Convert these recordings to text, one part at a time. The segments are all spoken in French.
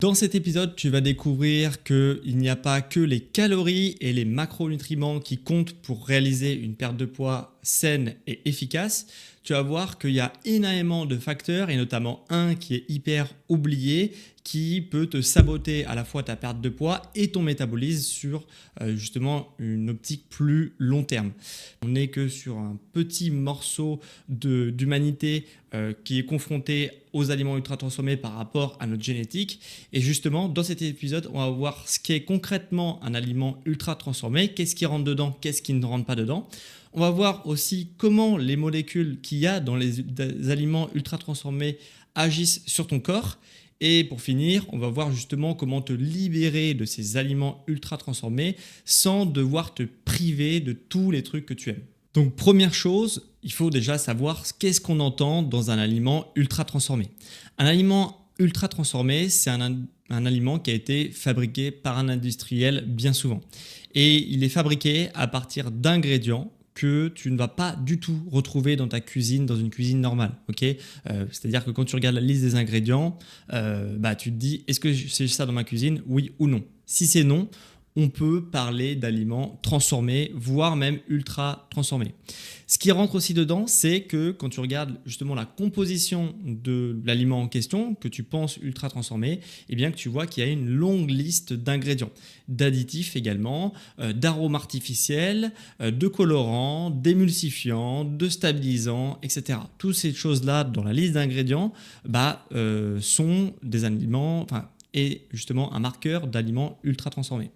Dans cet épisode, tu vas découvrir qu'il n'y a pas que les calories et les macronutriments qui comptent pour réaliser une perte de poids saine et efficace. Tu vas voir qu'il y a énormément de facteurs et notamment un qui est hyper oublié qui peut te saboter à la fois ta perte de poids et ton métabolisme sur justement une optique plus long terme. On n'est que sur un petit morceau d'humanité qui est confronté aux aliments ultra transformés par rapport à notre génétique. Et justement, dans cet épisode, on va voir ce qu'est concrètement un aliment ultra transformé, qu'est-ce qui rentre dedans, qu'est-ce qui ne rentre pas dedans. On va voir aussi comment les molécules qu'il y a dans les aliments ultra transformés agissent sur ton corps. Et pour finir, on va voir justement comment te libérer de ces aliments ultra transformés sans devoir te priver de tous les trucs que tu aimes. Donc première chose, il faut déjà savoir qu'est-ce qu'on entend dans un aliment ultra transformé. Un aliment ultra transformé, c'est un aliment qui a été fabriqué par un industriel bien souvent. Et il est fabriqué à partir d'ingrédients que tu ne vas pas du tout retrouver dans ta cuisine, dans une cuisine normale. C'est-à-dire que quand tu regardes la liste des ingrédients, tu te dis, est-ce que c'est ça dans ma cuisine, oui ou non? Si c'est non, on peut parler d'aliments transformés, voire même ultra transformés. Ce qui rentre aussi dedans, c'est que quand tu regardes justement la composition de l'aliment en question, que tu penses ultra transformé, eh bien que tu vois qu'il y a une longue liste d'ingrédients, d'additifs également, d'arômes artificiels, de colorants, d'émulsifiants, de stabilisants, etc. Toutes ces choses-là dans la liste d'ingrédients sont des aliments, et justement un marqueur d'aliments ultra transformés.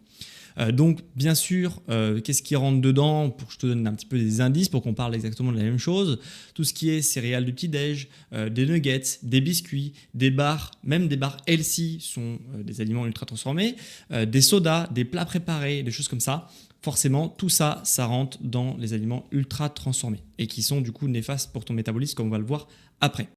Donc bien sûr, qu'est-ce qui rentre dedans pour que je te donne un petit peu des indices pour qu'on parle exactement de la même chose. Tout ce qui est céréales du petit-déj, des nuggets, des biscuits, des bars, même des bars healthy sont des aliments ultra transformés, des sodas, des plats préparés, des choses comme ça. Forcément, tout ça, ça rentre dans les aliments ultra transformés et qui sont du coup néfastes pour ton métabolisme comme on va le voir après.